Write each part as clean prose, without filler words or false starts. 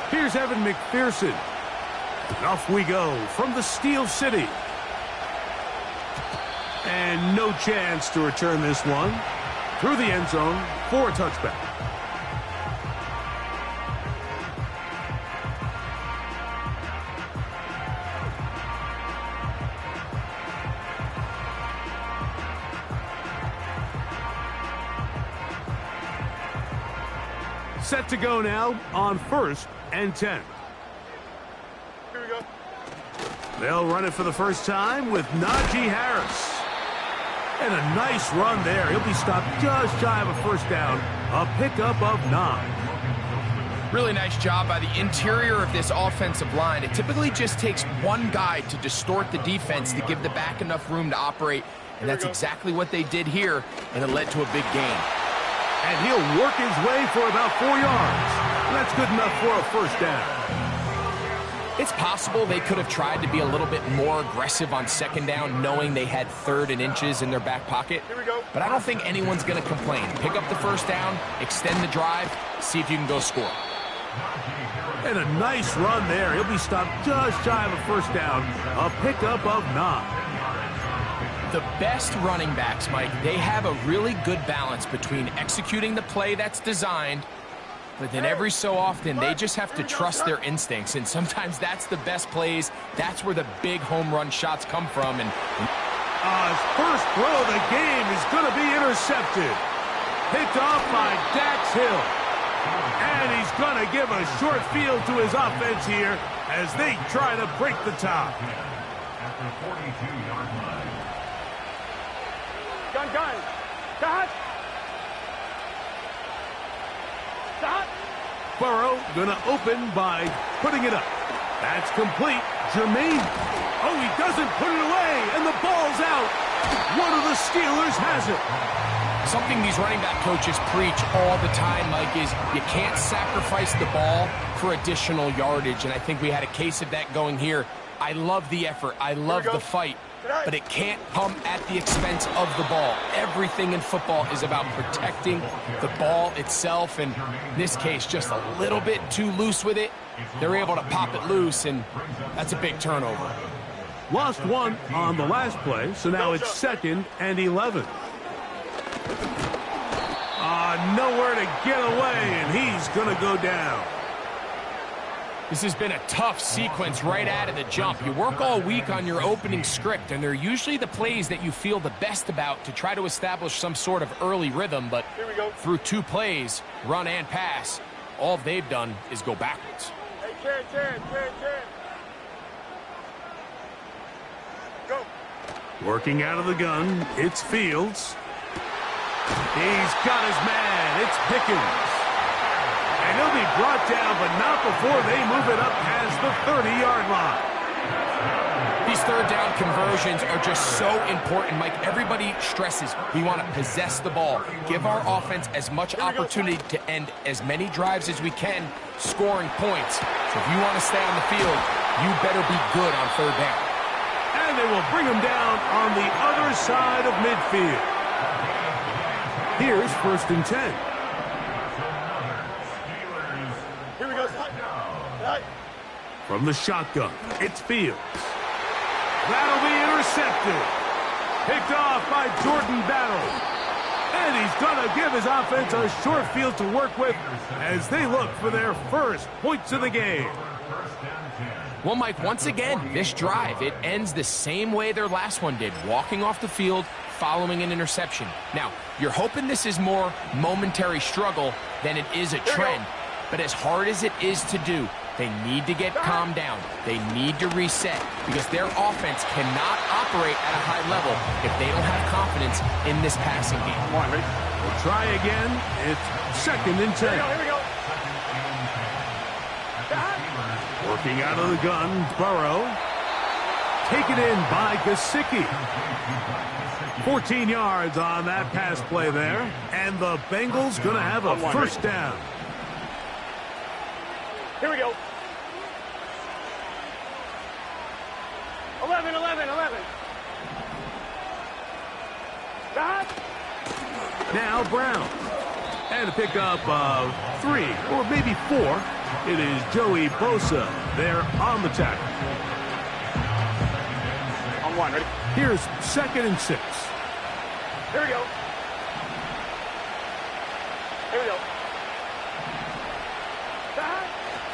Here's Evan McPherson. And off we go from the Steel City. And no chance to return this one. Through the end zone for a touchback. Set to go now on 1st and 10. Here we go. They'll run it for the first time with Najee Harris. And a nice run there. He'll be stopped just shy of a first down. A pickup of 9. Really nice job by the interior of this offensive line. It typically just takes one guy to distort the defense to give the back enough room to operate. And that's exactly what they did here, and it led to a big gain. And he'll work his way for about 4 yards. That's good enough for a first down. It's possible they could have tried to be a little bit more aggressive on second down, knowing they had 3rd and inches in their back pocket. Here we go. But I don't think anyone's going to complain. Pick up the first down, extend the drive, see if you can go score. And a nice run there. He'll be stopped just shy of a first down. A pickup of 9. The best running backs, Mike, they have a really good balance between executing the play that's designed, but then every so often they just have to trust their instincts, and sometimes that's the best plays. That's where the big home run shots come from. And his first throw of the game is going to be intercepted. Picked off by Dax Hill. And he's going to give a short field to his offense here as they try to break the top. Gun. Stop. Burrow going to open by putting it up. That's complete. Jermaine. Oh, he doesn't put it away, and the ball's out. One of the Steelers has it. Something these running back coaches preach all the time, Mike, is you can't sacrifice the ball for additional yardage, and I think we had a case of that going here. I love the effort. I love the fight. But it can't come at the expense of the ball. Everything in football is about protecting the ball itself, and in this case, just a little bit too loose with it. They're able to pop it loose, and that's a big turnover. Lost one on the last play, so now it's 2nd and 11. Nowhere to get away, and he's going to go down. This has been a tough sequence right out of the jump. You work all week on your opening script, and they're usually the plays that you feel the best about to try to establish some sort of early rhythm, but through 2 plays, run and pass, all they've done is go backwards. Hey, Chad. Go. Working out of the gun, it's Fields. He's got his man. It's Pickens. And he'll be brought down, but not before they move it up past the 30-yard line. These 3rd down conversions are just so important, Mike. Everybody stresses we want to possess the ball, give our offense as much opportunity to end as many drives as we can, scoring points. So if you want to stay on the field, you better be good on 3rd down. And they will bring him down on the other side of midfield. Here's 1st and 10. From the shotgun, it's Fields. That'll be intercepted. Picked off by Jordan Battle. And he's going to give his offense a short field to work with as they look for their first points of the game. Well, Mike, once again, this drive, it ends the same way their last one did, walking off the field, following an interception. Now, you're hoping this is more momentary struggle than it is a trend, but as hard as it is to do, they need to get calmed down. They need to reset because their offense cannot operate at a high level if they don't have confidence in this passing game. Come on, ready? We'll try again. It's 2nd and 10. Here we go. Working out of the gun, Burrow. Taken in by Gesicki. 14 yards on that pass play there. And the Bengals going to have a first down. Here we go. 11. Now Brown. And a pickup of 3 or maybe 4. It is Joey Bosa there on the tackle. On 1, ready? Here's 2nd and 6. Here we go. Here we go.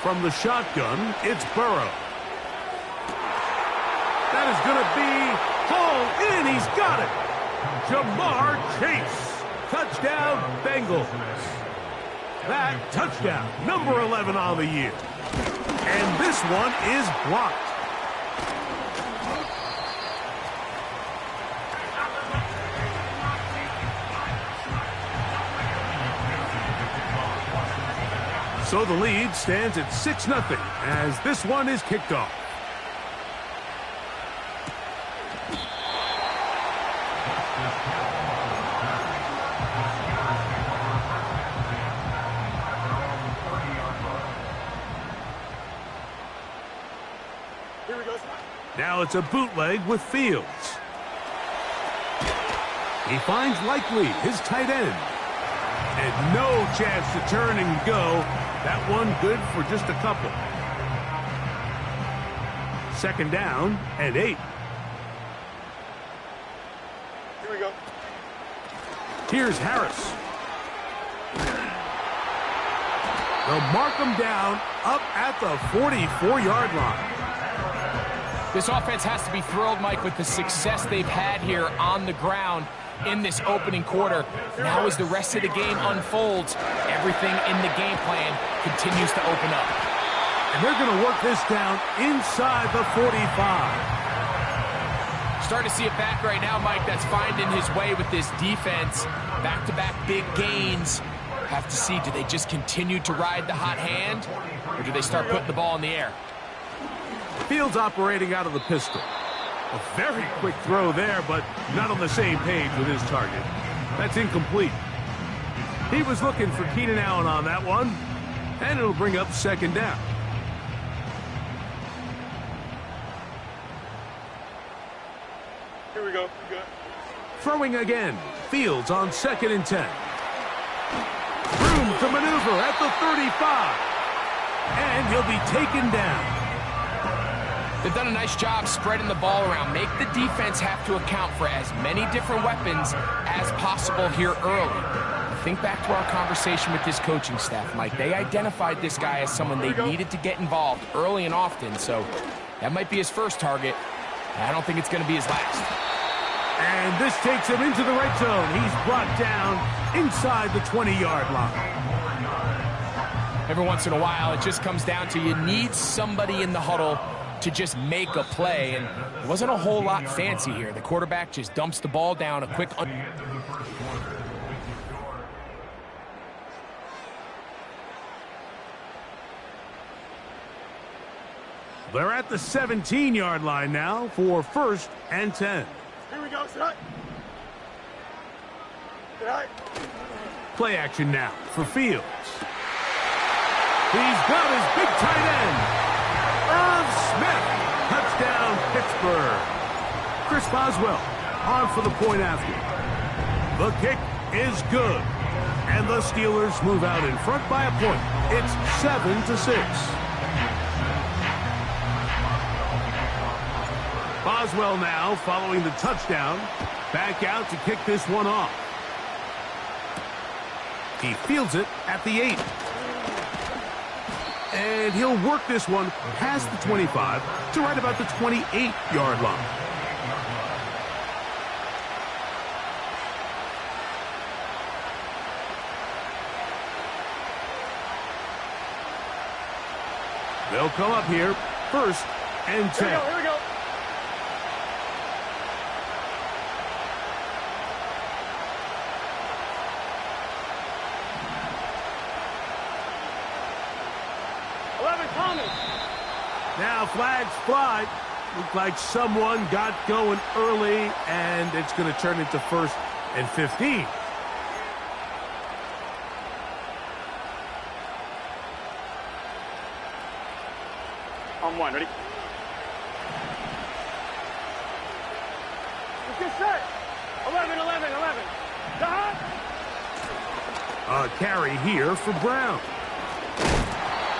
From the shotgun, it's Burrow. That is going to be hauled in. He's got it. Jamar Chase. Touchdown, Bengals. That touchdown, number 11 on the year. And this one is blocked. So the lead stands at 6-0 as this one is kicked off. Here we go. Now it's a bootleg with Fields. He finds Likely, his tight end. And no chance to turn and go. That one good for just a couple. 2nd down and 8. Here we go. Here's Harris. They'll mark him down up at the 44-yard line. This offense has to be thrilled, Mike, with the success they've had here on the ground in this opening quarter. Now as the rest of the game unfolds, everything in the game plan continues to open up. And they're going to work this down inside the 45. Starting to see it back right now, Mike, that's finding his way with this defense. Back-to-back big gains. Have to see, do they just continue to ride the hot hand, or do they start putting the ball in the air? Fields operating out of the pistol. A very quick throw there, but not on the same page with his target. That's incomplete. He was looking for Keenan Allen on that one, and it'll bring up 2nd down. Here we go. Good. Throwing again. Fields on 2nd and 10. Room to maneuver at the 35. And he'll be taken down. They've done a nice job spreading the ball around. Make the defense have to account for as many different weapons as possible here early. Think back to our conversation with this coaching staff, Mike. They identified this guy as someone they needed to get involved early and often, so that might be his first target. I don't think it's going to be his last. And this takes him into the red zone. He's brought down inside the 20-yard line. Every once in a while, it just comes down to you need somebody in the huddle to just make a play, and it wasn't a whole lot fancy here. The quarterback just dumps the ball down, a quick... They're at the 17-yard line now for 1st and 10. Here we go. Sit. Play action now for Fields. He's got his big tight end. Irv Smith. Touchdown, Pittsburgh. Chris Boswell on for the point after. The kick is good. And the Steelers move out in front by a point. It's 7-6. Boswell now following the touchdown. Back out to kick this one off. He fields it at the 8. And he'll work this one past the 25 to right about the 28-yard line. They'll come up here, 1st and 10. Here we go. Now flags fly. Looked like someone got going early, and it's going to turn into 1st and 15. On 1, ready? Let's get set. 11. A carry here for Brown.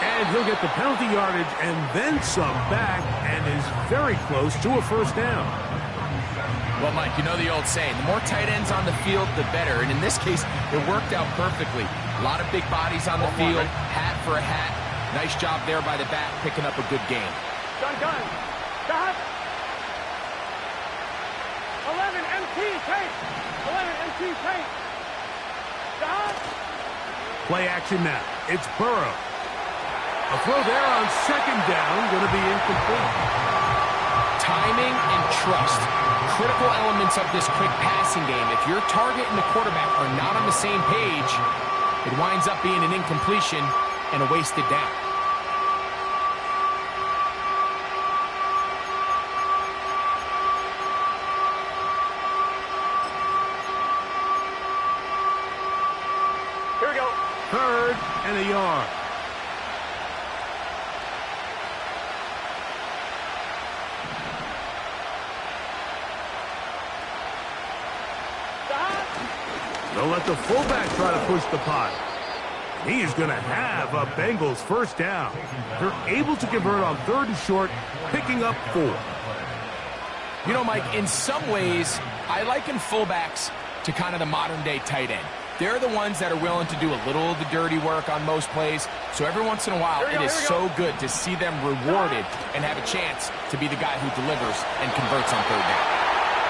And he'll get the penalty yardage and then some back and is very close to a first down. Well, Mike, you know the old saying, the more tight ends on the field, the better. And in this case, it worked out perfectly. A lot of big bodies on the field, hat for a hat. Nice job there by the back, picking up a good game. Done. Stop. 11 MT tape. 11 MT tape. Stop. Play action now. It's Burrow. A throw there on second down, going to be incomplete. Timing and trust, critical elements of this quick passing game. If your target and the quarterback are not on the same page, it winds up being an incompletion and a wasted down. Here we go. 3rd and a yard. They'll let the fullback try to push the pot. He is going to have a Bengals first down. They're able to convert on 3rd and short, picking up 4. You know, Mike, in some ways, I liken fullbacks to kind of the modern-day tight end. They're the ones that are willing to do a little of the dirty work on most plays. So every once in a while, it is so good to see them rewarded and have a chance to be the guy who delivers and converts on 3rd down.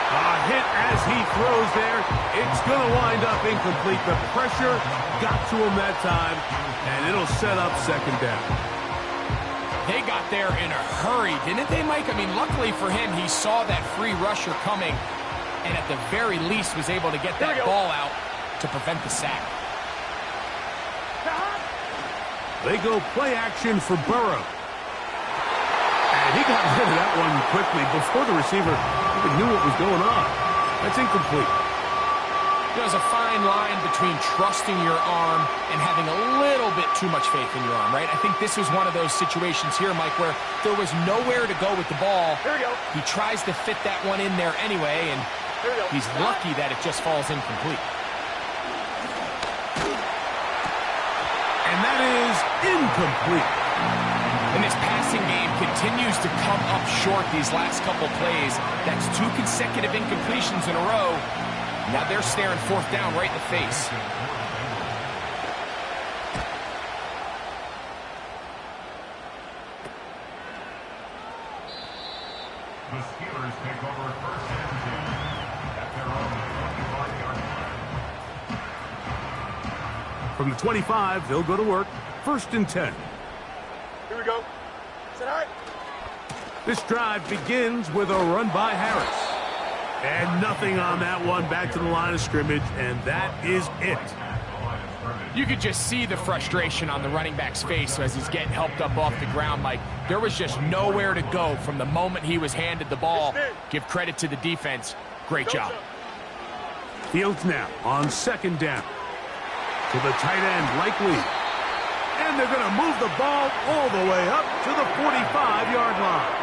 A hit as he throws there. It's going to wind up incomplete. The pressure got to him that time, and it'll set up 2nd down. They got there in a hurry, didn't they, Mike? I mean, luckily for him, he saw that free rusher coming, and at the very least was able to get that ball out to prevent the sack. They go play action for Burrow. And he got rid of that one quickly before the receiver even knew what was going on. That's incomplete. There's a fine line between trusting your arm and having a little bit too much faith in your arm, right? I think this was one of those situations here, Mike, where there was nowhere to go with the ball. Here we go. He tries to fit that one in there anyway, and he's lucky that it just falls incomplete. And that is incomplete. And this passing game continues to come up short these last couple plays. That's 2 consecutive incompletions in a row. Now they're staring 4th down right in the face. The Steelers take over 1st and 10 at their own 25-yard line. From the 25, they'll go to work. 1st and 10. Here we go. Sit high. This drive begins with a run by Harris. And nothing on that one, back to the line of scrimmage, and that is it. You could just see the frustration on the running back's face as he's getting helped up off the ground, Mike. There was just nowhere to go from the moment he was handed the ball. Give credit to the defense. Great job. Fields now on 2nd down. To the tight end, likely. And they're going to move the ball all the way up to the 45-yard line.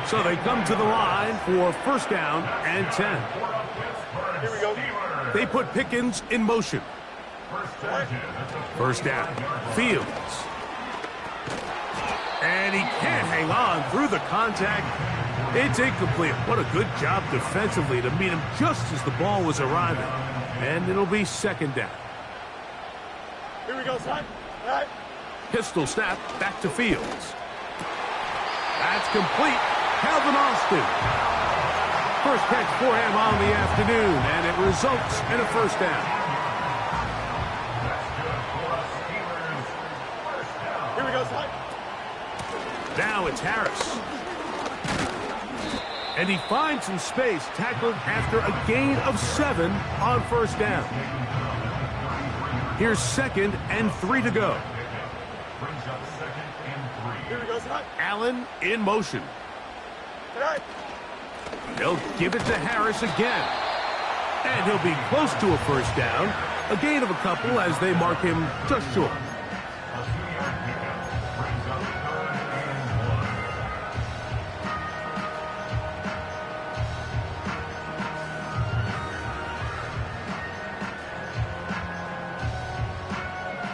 So they come to the line for 1st down and 10. Here we go. They put Pickens in motion. 1st down. Fields. And he can't hang on through the contact. It's incomplete. What a good job defensively to meet him just as the ball was arriving. And it'll be 2nd down. Here we go, son. All right. Pistol snap back to Fields. That's complete. Calvin Austin. First catch for him on the afternoon, and it results in a 1st down. Here we go, son. Now it's Harris. And he finds some space, tackled after a gain of 7 on 1st down. Here's 2nd and 3 to go. Here we go, son. Allen in motion. All right. They'll give it to Harris again. And he'll be close to a 1st down. A gain of a couple as they mark him just short.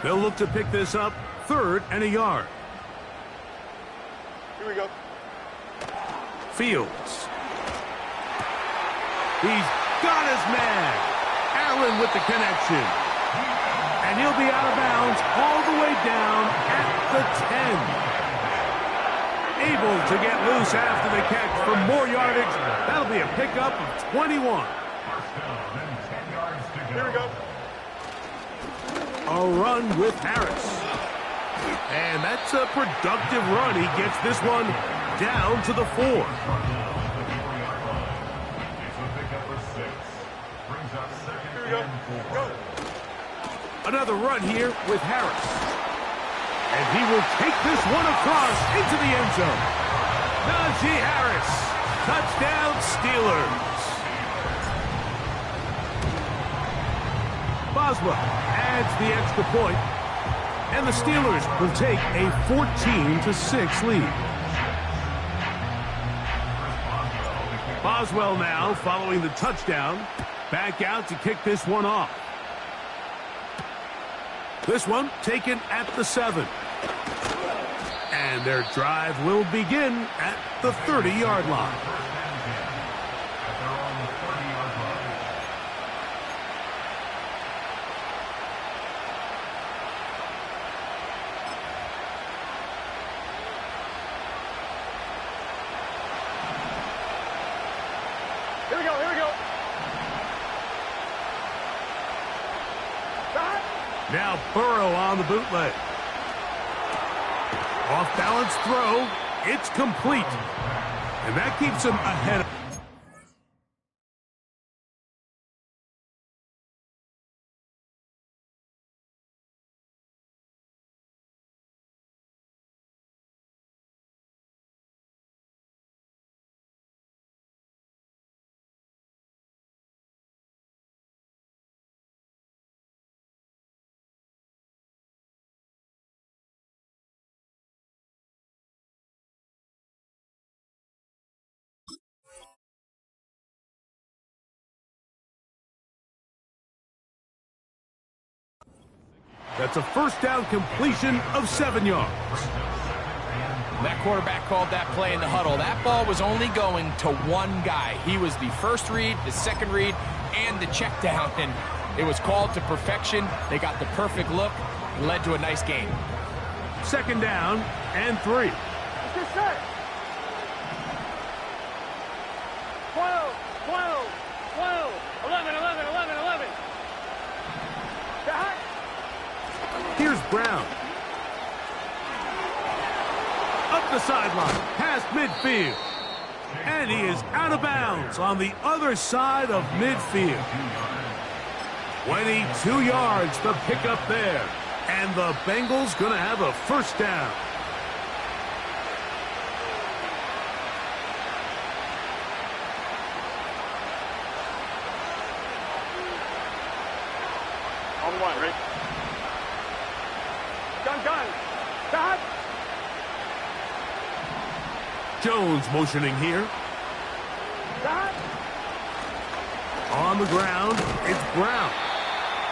They'll look to pick this up, 3rd and a yard. Here we go. Fields. He's got his man. Allen with the connection. And he'll be out of bounds all the way down at the 10. Able to get loose after the catch for more yardage. That'll be a pickup of 21. Here we go. A run with Harris. And that's a productive run. He gets this one down to the 4. Here we go. Go. Another run here with Harris. And he will take this one across into the end zone. Najee Harris. Touchdown Steelers. Boswell adds the extra point, and the Steelers will take a 14-6 lead. Boswell now following the touchdown, back out to kick this one off. This one taken at the 7. And their drive will begin at the 30-yard line. Here we go. Here we go. Now Burrow on the bootleg. Off-balance throw. It's complete. And that keeps him ahead. That's a first down completion of 7 yards. That quarterback called that play in the huddle. That ball was only going to one guy. He was the first read, the second read, and the check down. And it was called to perfection. They got the perfect look. It led to a nice game. 2nd down and 3. Let's get set. 12, 12, 12, 11, 11, 11, 11. Back. Here's Brown. Up the sideline, past midfield. And he is out of bounds on the other side of midfield. 22 yards to pick up there. And the Bengals going to have a first down. On the line, ready? Gun. Back. Jones motioning here. Back. On the ground, it's Brown.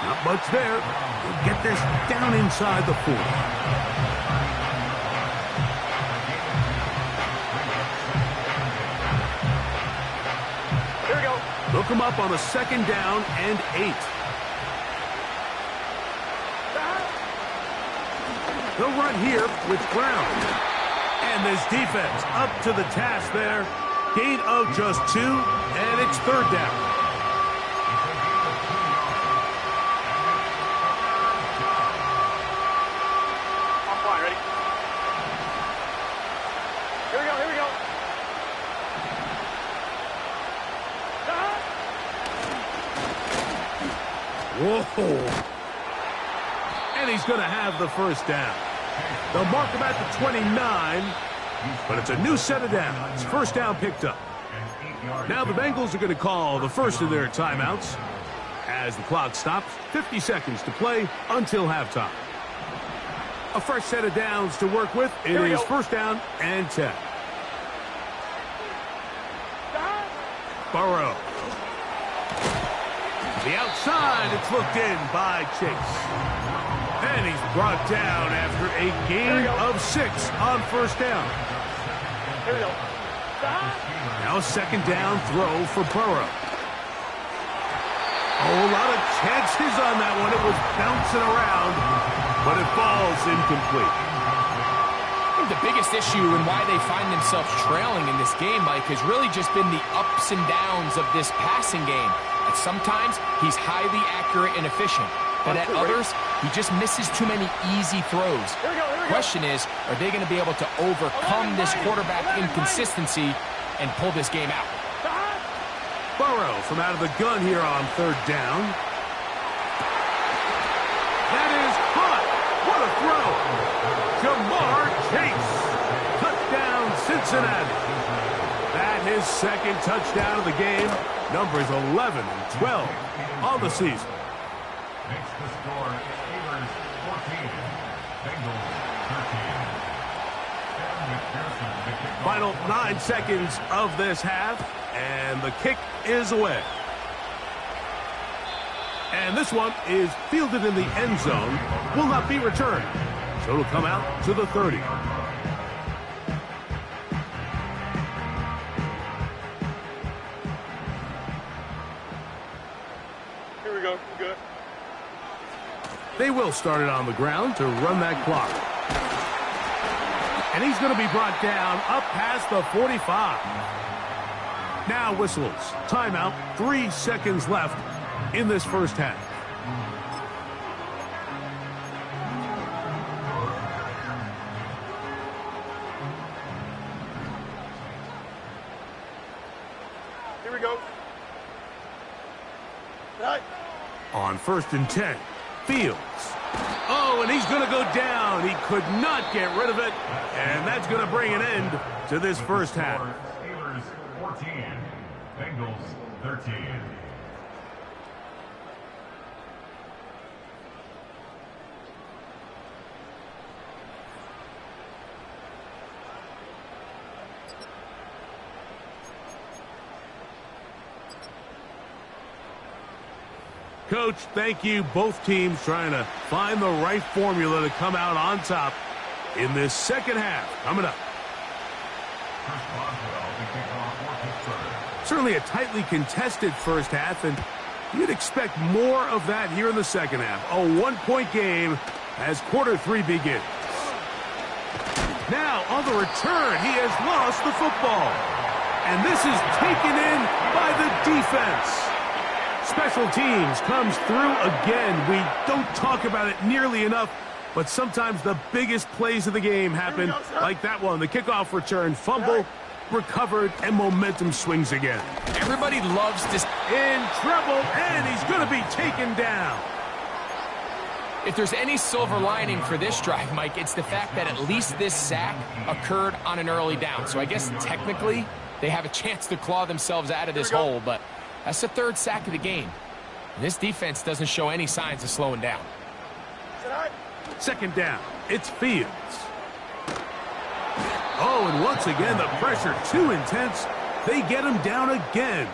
Not much there. He'll get this down inside the 4. Here we go. Look him up on a 2nd down and 8. They'll run here with Brown. And this defense up to the task there. Gain of just 2, and it's 3rd down. On fire, ready? Here we go. Whoa. And he's going to have the first down. They'll mark him at the 29, but it's a new set of downs. First down picked up. Now the Bengals are going to call the first of their timeouts as the clock stops. 50 seconds to play until halftime. A fresh set of downs to work with. It is first down and 10. Burrow. The outside, it's looked in by Chase. And he's brought down after a gain of 6 on first down. Here we go. Now a second down throw for Burrow. Oh, a lot of chances on that one. It was bouncing around, but it falls incomplete. I think the biggest issue and why they find themselves trailing in this game, Mike, has really just been the ups and downs of this passing game. At sometimes, he's highly accurate and efficient, but at others, he just misses too many easy throws. Question is, are they going to be able to overcome this quarterback inconsistency and pull this game out? Burrow from out of the gun here on third down. That is caught. What a throw. Jamar Chase. Touchdown, Cincinnati. That his second touchdown of the game. Numbers 11 and 12 on the season. Makes the score Steelers 14, Bengals 13. Final 9 seconds of this half, and the kick is away. And this one is fielded in the end zone, will not be returned. So it'll come out to the 30. Here we go. Good. They will start it on the ground to run that clock. And he's going to be brought down up past the 45. Now whistles. Timeout. 3 seconds left in this first half. Here we go. Right. On 1st and 10. Fields. Oh, and he's going to go down. He could not get rid of it. And that's going to bring an end to this first half. Steelers 14, Bengals 13. Coach, thank you. Both teams trying to find the right formula to come out on top in this second half. Coming up. Certainly a tightly contested first half, and you'd expect more of that here in the second half. A 1-point game as quarter 3 begins. Now, on the return, he has lost the football. And this is taken in by the defense. Special teams comes through again. We don't talk about it nearly enough, but sometimes the biggest plays of the game happen like that one. The kickoff return, fumble, recovered, and momentum swings again. Everybody loves this. In trouble, and he's going to be taken down. If there's any silver lining for this drive, Mike, it's the fact that at least this sack occurred on an early down. So I guess technically they have a chance to claw themselves out of this hole, but that's the 3rd sack of the game. And this defense doesn't show any signs of slowing down. Second down, it's Fields. Oh, and once again, the pressure too intense. They get him down again.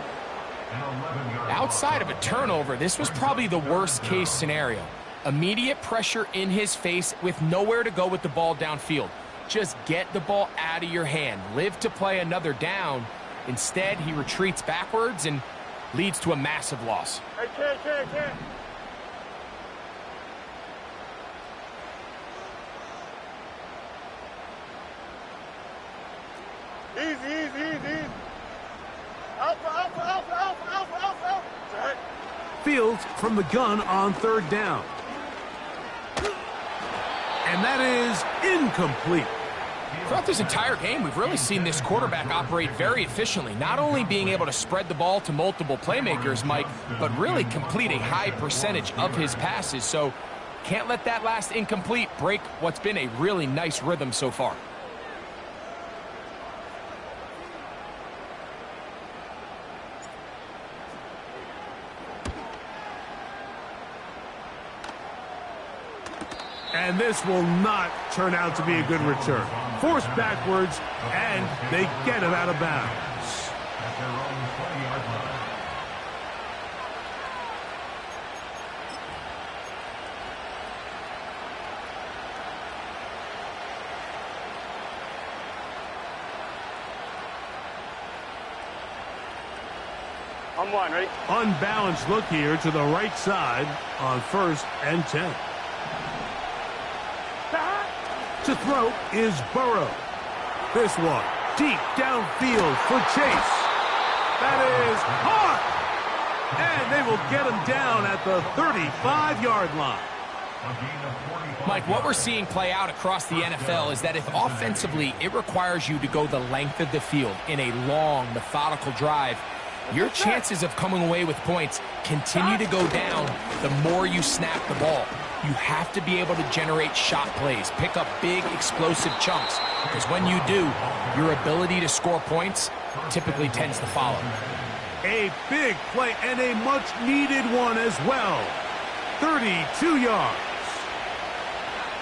Outside of a turnover, this was probably the worst-case scenario. Immediate pressure in his face with nowhere to go with the ball downfield. Just get the ball out of your hand. Live to play another down. Instead, he retreats backwards and leads to a massive loss. Hey, can't. Easy. Alpha. Fields from the gun on 3rd down. And that is incomplete. Throughout this entire game, we've really seen this quarterback operate very efficiently, not only being able to spread the ball to multiple playmakers, Mike, but really complete a high percentage of his passes. So can't let that last incomplete break what's been a really nice rhythm so far. And this will not turn out to be a good return. Forced backwards, and they get it out of bounds. At their own 20-yard line. I'm one, ready? Unbalanced look here to the right side on 1st and 10. To throw is Burrow. This one deep downfield for Chase. That is hard. And they will get him down at the 35-yard line. Mike, what we're seeing play out across the NFL is that if offensively it requires you to go the length of the field in a long, methodical drive, your chances of coming away with points continue to go down the more you snap the ball. You have to be able to generate shot plays, pick up big, explosive chunks, because when you do, your ability to score points typically tends to follow. A big play and a much-needed one as well. 32 yards.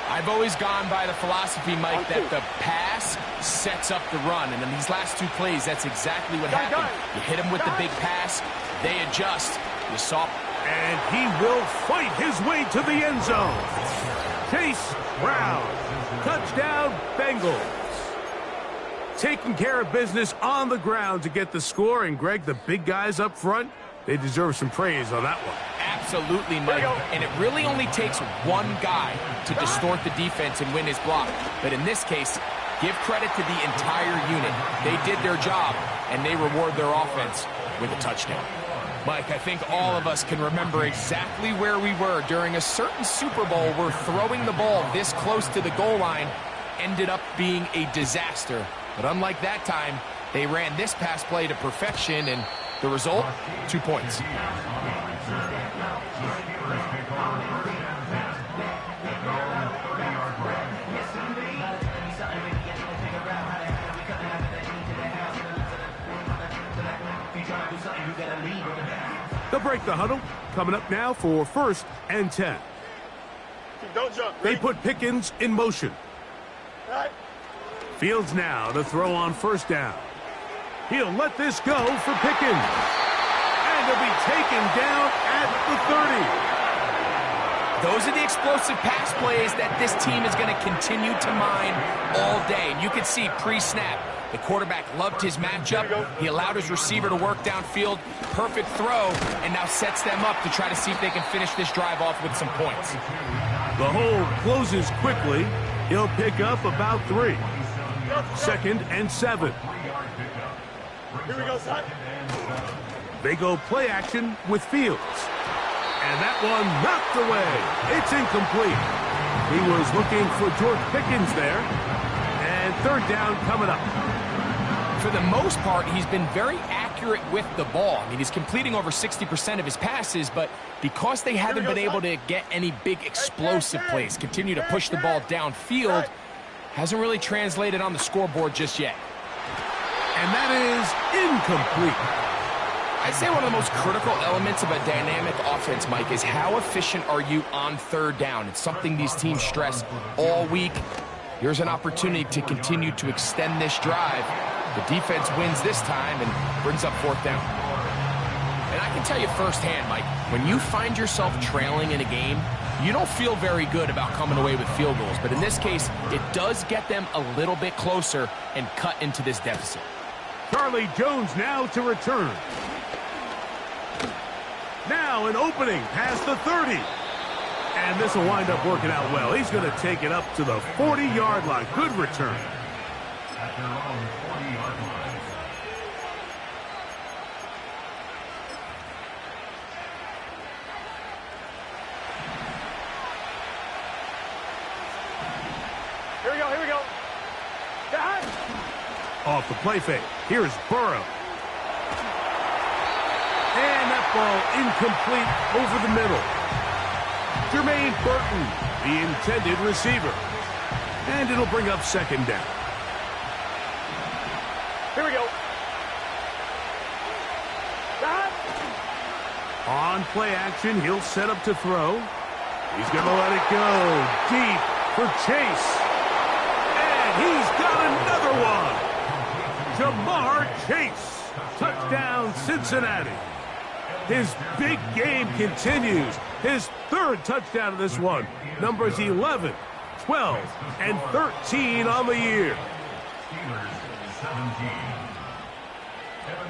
I've always gone by the philosophy, Mike, that the pass sets up the run. And in these last two plays, that's exactly what happened. You hit them with the big pass, they adjust. You saw. And he will fight his way to the end zone. Chase Brown. Touchdown, Bengals. Taking care of business on the ground to get the score. And, Greg, the big guys up front, they deserve some praise on that one. Absolutely, Mike. And it really only takes one guy to distort the defense and win his block. But in this case, give credit to the entire unit. They did their job, and they reward their offense with a touchdown. Mike, I think all of us can remember exactly where we were during a certain Super Bowl where throwing the ball this close to the goal line ended up being a disaster. But unlike that time, they ran this pass play to perfection, and the result, 2 points. They'll break the huddle. Coming up now for 1st and 10. Don't jump. They put Pickens in motion. Right. Fields now to throw on 1st down. He'll let this go for Pickens. And he'll be taken down at the 30. Those are the explosive pass plays that this team is going to continue to mine all day. And you can see pre-snap, the quarterback loved his matchup. He allowed his receiver to work downfield. Perfect throw, and now sets them up to try to see if they can finish this drive off with some points. The hole closes quickly. He'll pick up about 3. 2nd and 7. Here we go, son. They go play action with Fields. And that one knocked away. It's incomplete. He was looking for George Pickens there. And 3rd down coming up. For the most part, he's been very accurate with the ball. I mean, he's completing over 60% of his passes, but because they haven't been able to get any big explosive plays, continue to push the ball downfield, hasn't really translated on the scoreboard just yet. And that is incomplete. I'd say one of the most critical elements of a dynamic offense, Mike, is how efficient are you on 3rd down. It's something these teams stress all week. Here's an opportunity to continue to extend this drive. The defense wins this time and brings up 4th down. And I can tell you firsthand, Mike, when you find yourself trailing in a game, you don't feel very good about coming away with field goals. But in this case, it does get them a little bit closer and cut into this deficit. Charlie Jones now to return. Now an opening past the 30. And this will wind up working out well. He's going to take it up to the 40-yard line. Good return. At their own 40-yard line. Here we go, here we go. Dad. Off the play fake. Here's Burrow. And that ball incomplete over the middle. Jermaine Burton, the intended receiver. And it'll bring up 2nd down. Here we go. Dad. On play action, he'll set up to throw. He's going to let it go deep for Chase. And he's got another one. Jamar Chase. Touchdown, Cincinnati. His big game continues. His 3rd touchdown of this one. Numbers 11, 12, and 13 on the year.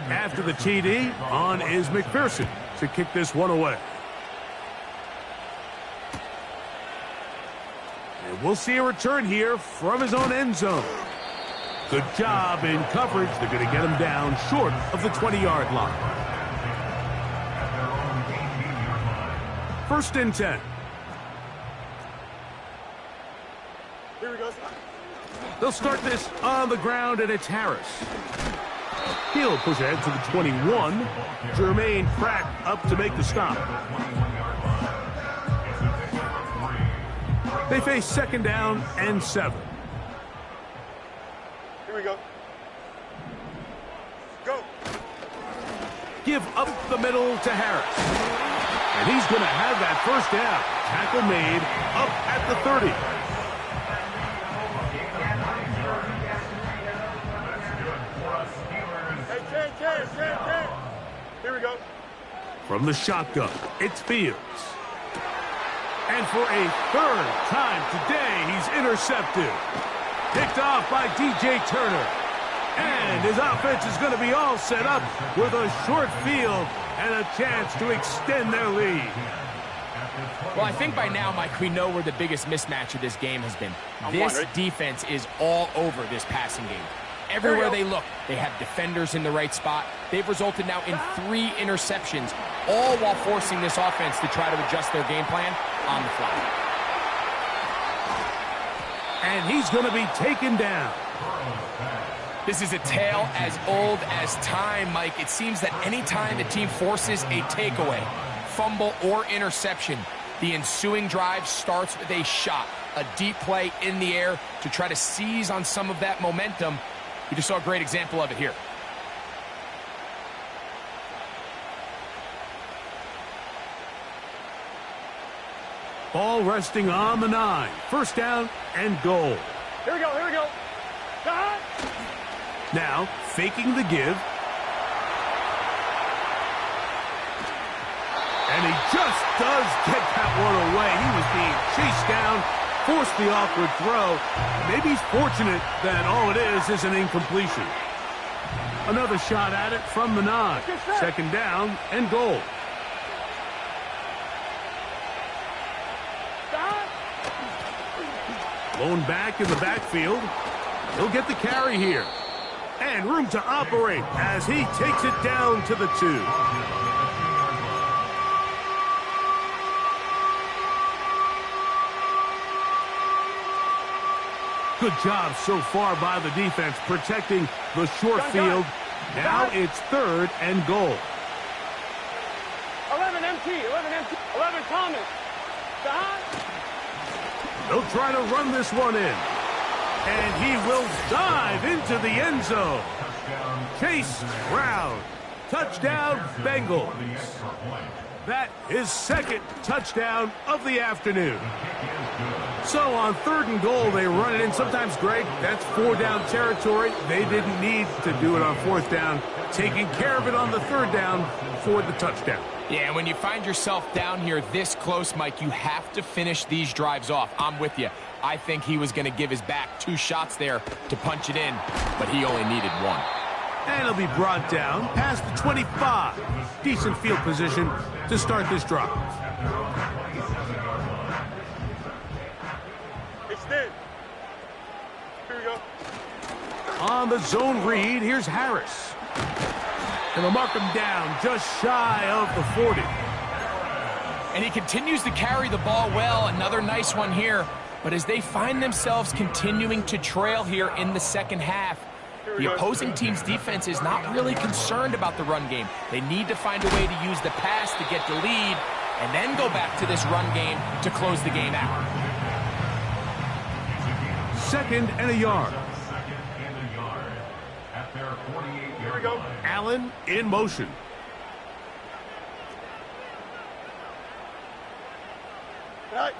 After the TD, on is McPherson to kick this one away. And we'll see a return here from his own end zone. Good job in coverage. They're going to get him down short of the 20-yard line. 1st and 10. Here we go. They'll start this on the ground, and it's Harris. He'll push ahead to the 21. Jermaine Pratt up to make the stop. They face 2nd down and 7. Here we go. Go. Give up the middle to Harris. And he's going to have that 1st down. Tackle made up at the 30. Hey. Here we go. From the shotgun, it's Fields. And for a 3rd time today, he's intercepted. Picked off by DJ Turner. And his offense is going to be all set up with a short field and a chance to extend their lead. Well, I think by now, Mike, we know where the biggest mismatch of this game has been. This defense is all over this passing game. Everywhere they look, they have defenders in the right spot. They've resulted now in 3 interceptions, all while forcing this offense to try to adjust their game plan on the fly. And he's going to be taken down. This is a tale as old as time, Mike. It seems that anytime the team forces a takeaway, fumble, or interception, the ensuing drive starts with a shot, a deep play in the air to try to seize on some of that momentum. We just saw a great example of it here. Ball resting on the 9. 1st down and goal. Here we go. Now, faking the give. And he just does get that one away. He was being chased down, forced the awkward throw. Maybe he's fortunate that all it is an incompletion. Another shot at it from the 9. 2nd down and goal. Blown back in the backfield. He'll get the carry here. And room to operate as he takes it down to the 2. Good job so far by the defense protecting the short field. Now it's 3rd and goal. 11 MT. 11 Thomas. They'll try to run this one in. And he will dive into the end zone. Chase Brown. Touchdown, Bengals. That is 2nd touchdown of the afternoon. So on 3rd and goal, they run it in. Sometimes, Greg, that's 4-down territory. They didn't need to do it on 4th down. Taking care of it on the 3rd down for the touchdown. Yeah, when you find yourself down here this close, Mike, you have to finish these drives off. I'm with you. I think he was going to give his back 2 shots there to punch it in, but he only needed 1. And he'll be brought down past the 25. Decent field position to start this drive. Extend. Here we go. On the zone read, here's Harris. And they'll mark him down just shy of the 40. And he continues to carry the ball well. Another nice one here. But as they find themselves continuing to trail here in the 2nd half, the opposing team's defense is not really concerned about the run game. They need to find a way to use the pass to get the lead and then go back to this run game to close the game out. 2nd and a yard. Here we go. Allen in motion. Right.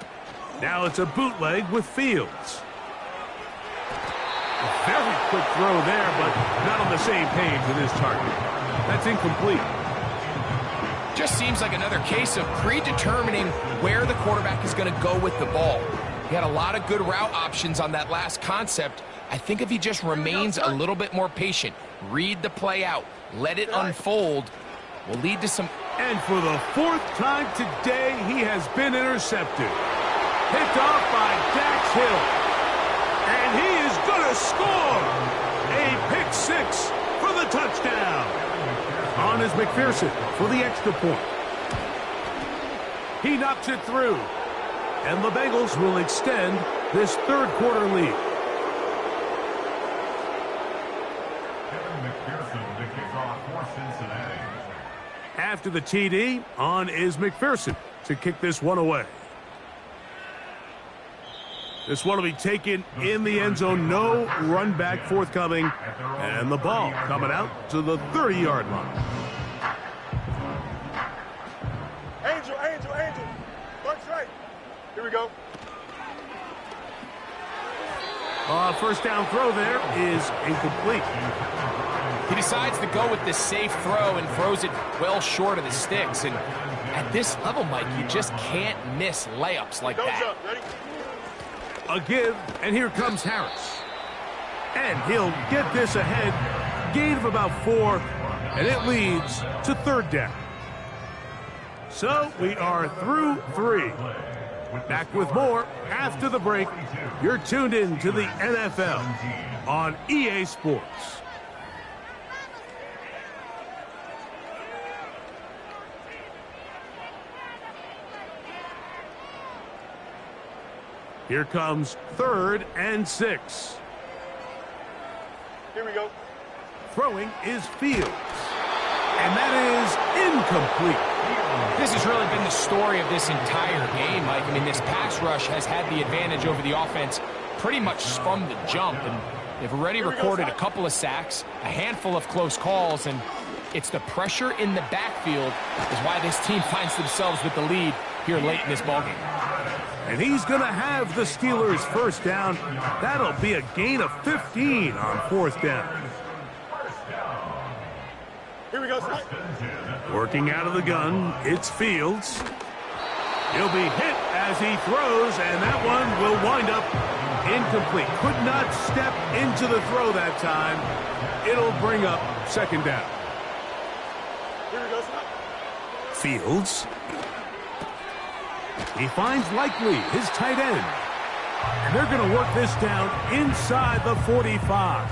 Now it's a bootleg with Fields. A very quick throw there, but not on the same page with his target. That's incomplete. Just seems like another case of predetermining where the quarterback is going to go with the ball. He had a lot of good route options on that last concept. I think if he just remains a little bit more patient, Read the play out. Let it unfold. Will lead to some... And for the 4th time today, he has been intercepted. Picked off by Dax Hill. And he is going to score. A pick 6 for the touchdown. On is McPherson for the extra point. He knocks it through. And the Bengals will extend this 3rd quarter lead. McPherson to kick off for Cincinnati. After the TD, on is McPherson to kick this one away. This one will be taken in the end zone. No run back forthcoming. And the ball coming out to the 30-yard line. Angel, Angel, Angel. Bunch right. Here we go. First down throw there is incomplete. He decides to go with the safe throw and throws it well short of the sticks. And at this level, Mike, you just can't miss layups like Don't that. jump. Ready? A give, and here comes Harris. And he'll get this ahead. Gain of about 4, and it leads to 3rd down. So we are through 3. Back with more after the break. You're tuned in to the NFL on EA Sports. Here comes 3rd and 6. Here we go. Throwing is Fields. And that is incomplete. This has really been the story of this entire game, Mike. I mean, this pass rush has had the advantage over the offense pretty much from the jump. And they've already recorded a couple of sacks, a handful of close calls, and it's the pressure in the backfield is why this team finds themselves with the lead here late in this ballgame. And he's going to have the Steelers' first down. That'll be a gain of 15 on 4th down. Here we go, son. Working out of the gun, it's Fields. He'll be hit as he throws, and that one will wind up incomplete. Could not step into the throw that time. It'll bring up 2nd down. Here we go, son. Fields. He finds Likely, his tight end. And they're going to work this down inside the 45.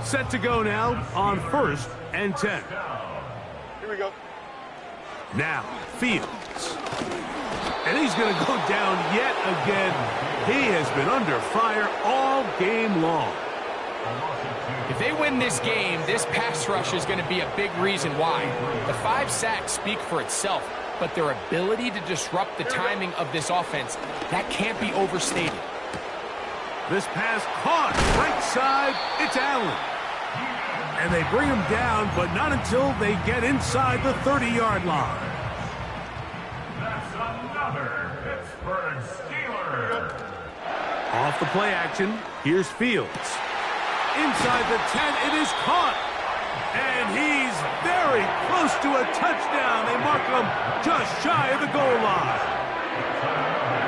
Set to go now on 1st and 10. Here we go. Now, Fields. And he's going to go down yet again. He has been under fire all game long. If they win this game, this pass rush is going to be a big reason why. The 5 sacks speak for itself, but their ability to disrupt the timing of this offense, that can't be overstated. This pass caught right side. It's Allen. And they bring him down, but not until they get inside the 30-yard line. That's another Pittsburgh Steeler. Off the play action, here's Fields. Inside the 10, it is caught. And he's very close to a touchdown. They mark him just shy of the goal line.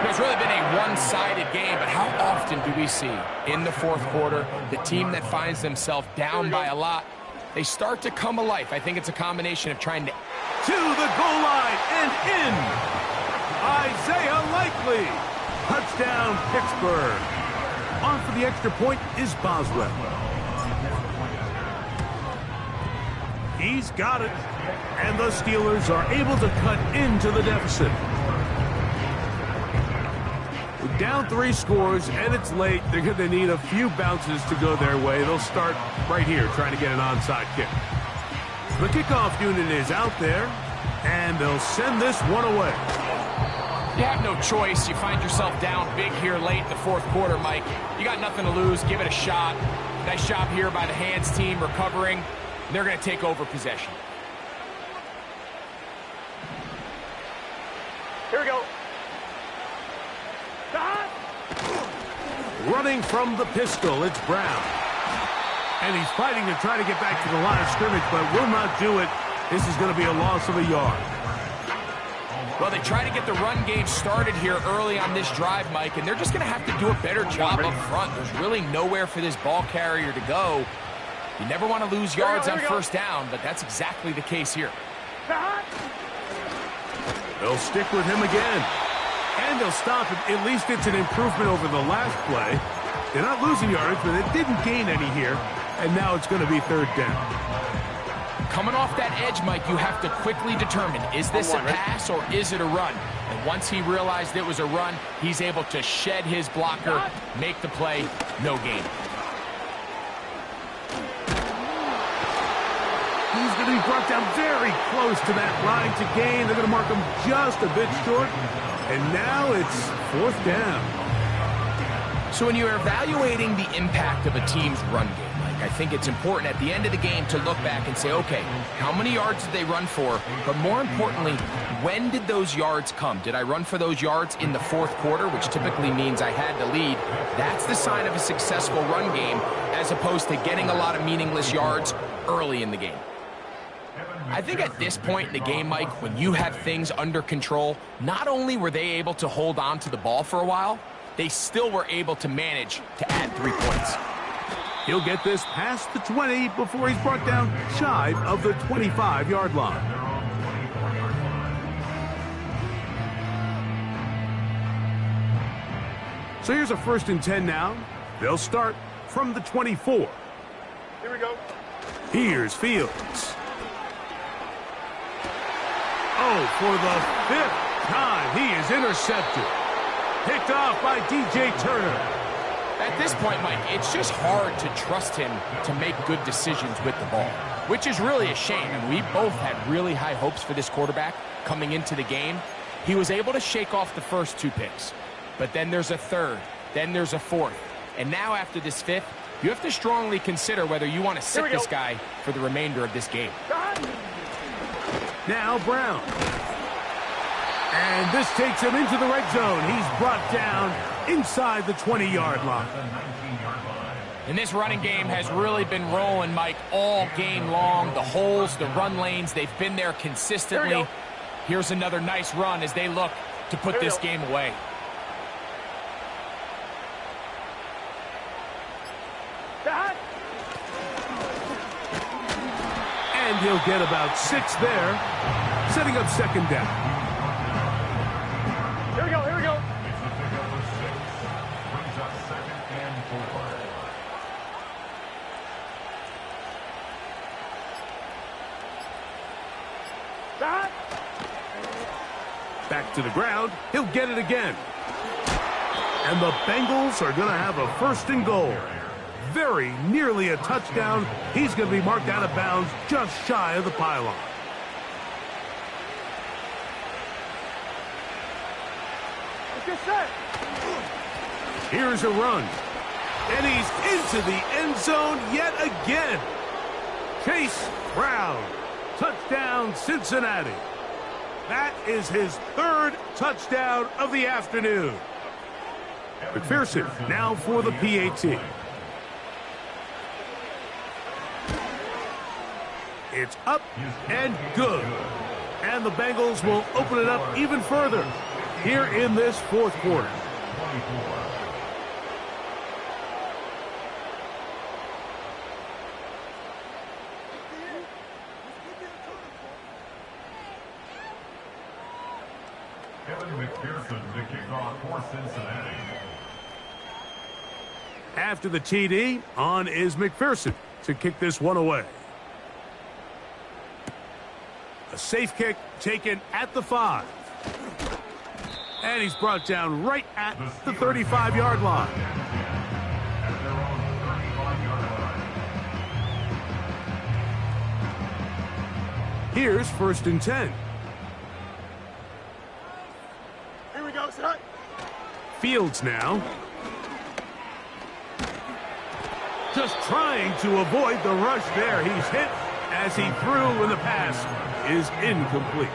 It's really been a one-sided game, but how often do we see in the 4th quarter the team that finds themselves down by a lot, they start to come alive? I think it's a combination of trying to... To the goal line and in. Isaiah Likely. Touchdown, Pittsburgh. On for the extra point is Boswell. He's got it. And the Steelers are able to cut into the deficit. Down 3 scores, and it's late. They're going to need a few bounces to go their way. They'll start right here trying to get an onside kick. The kickoff unit is out there, and they'll send this one away. You have no choice. You find yourself down big here late in the 4th quarter, Mike. You got nothing to lose. Give it a shot. Nice job here by the hands team recovering. They're going to take over possession. Here we go. Running from the pistol, it's Brown. And he's fighting to try to get back to the line of scrimmage, but will not do it. This is going to be a loss of a yard. Well, they try to get the run game started here early on this drive, Mike, and they're just going to have to do a better job up front. There's really nowhere for this ball carrier to go. You never want to lose yards on first down, but that's exactly the case here. They'll stick with him again. And they'll stop it. At least it's an improvement over the last play. They're not losing yardage, but they didn't gain any here. And now it's going to be third down. Coming off that edge, Mike, you have to quickly determine, is this a pass or is it a run? And once he realized it was a run, he's able to shed his blocker, make the play, no gain. He's going to be brought down very close to that line to gain. They're going to mark him just a bit short. And now it's fourth down. So when you're evaluating the impact of a team's run game, Mike, I think it's important at the end of the game to look back and say, okay, how many yards did they run for? But more importantly, when did those yards come? Did I run for those yards in the fourth quarter, which typically means I had to lead? That's the sign of a successful run game, as opposed to getting a lot of meaningless yards early in the game. I think at this point in the game, Mike, when you have things under control, not only were they able to hold on to the ball for a while, they still were able to manage to add 3 points. He'll get this past the 20 before he's brought down shy of the 25-yard line. So here's a 1st and 10 now. They'll start from the 24. Here we go. Here's Fields. Oh, for the 5th time, he is intercepted. Picked off by DJ Turner. At this point, Mike, it's just hard to trust him to make good decisions with the ball, which is really a shame. And we both had really high hopes for this quarterback coming into the game. He was able to shake off the first 2 picks, but then there's a 3rd, then there's a 4th. And now after this 5th, you have to strongly consider whether you want to sit this guy for the remainder of this game. Now Brown. And this takes him into the red zone. He's brought down inside the 20-yard line. And this running game has really been rolling, Mike, all game long. The holes, the run lanes, they've been there consistently. Here's another nice run as they look to put this game away. And he'll get about 6 there, setting up 2nd down. Here we go, here we go. It's the pickup of 6. Brings up 2nd and 4. Back to the ground. He'll get it again. And the Bengals are going to have a 1st and goal. Very nearly a touchdown. He's going to be marked out of bounds just shy of the pylon. Get set. Here's a run. And he's into the end zone yet again. Chase Brown. Touchdown, Cincinnati. That is his 3rd touchdown of the afternoon. McPherson now for the PAT. It's up and good. And the Bengals will open it up even further here in this 4th quarter. 24. Kevin McPherson to kick off for Cincinnati. After the TD, on is McPherson to kick this one away. A safe kick taken at the 5. And he's brought down right at the 35-yard line. At their own 35-yard line. Here's 1st and 10. Here we go, set. Fields now. Just trying to avoid the rush there. He's hit as he threw when the pass is incomplete.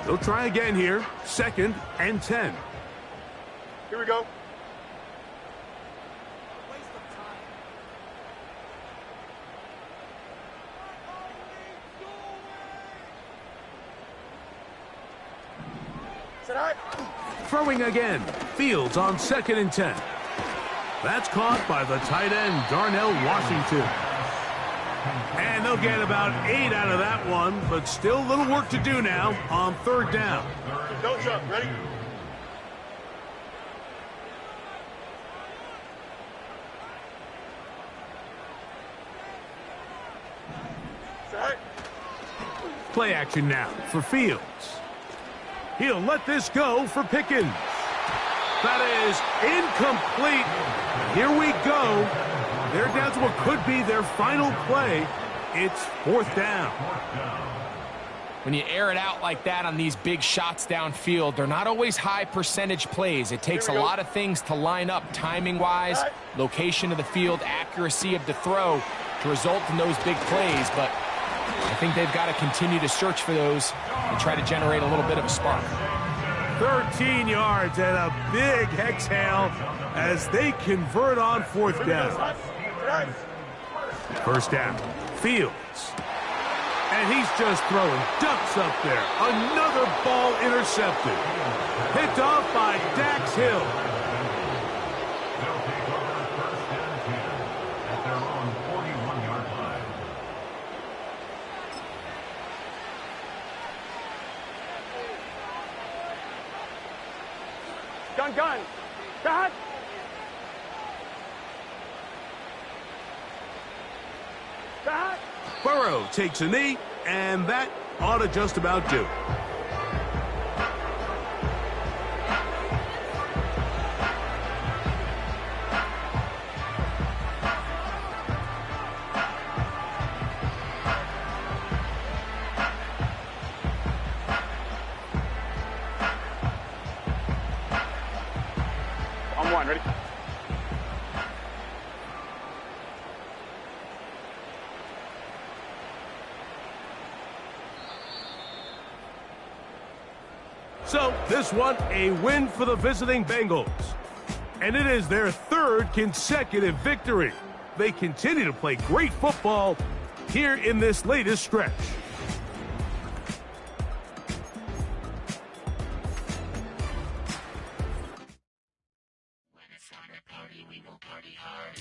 They'll try again here. 2nd and 10. Here we go. Throwing again. Fields on 2nd and 10. That's caught by the tight end, Darnell Washington. And they'll get about 8 out of that one, but still a little work to do now on third down. Don't jump. Ready? Set. Play action now for Fields. He'll let this go for Pickens. That is incomplete. Here we go. They're down to what could be their final play. It's fourth down. When you air it out like that on these big shots downfield, they're not always high percentage plays. It takes a lot of things to line up timing-wise, location of the field, accuracy of the throw to result in those big plays. But I think they've got to continue to search for those and try to generate a little bit of a spark. 13 yards and a big exhale as they convert on fourth down. First down, Fields. And he's just throwing ducks up there. Another ball intercepted. Picked off by Dax Hill. They'll take over first and 10 at their own 41-yard line. Gun. Cut. Cut. Burrow takes a knee, and that ought to just about do it. On one, ready? So, this one, a win for the visiting Bengals. And it is their third consecutive victory. They continue to play great football here in this latest stretch. When it's time to party, we will party hard.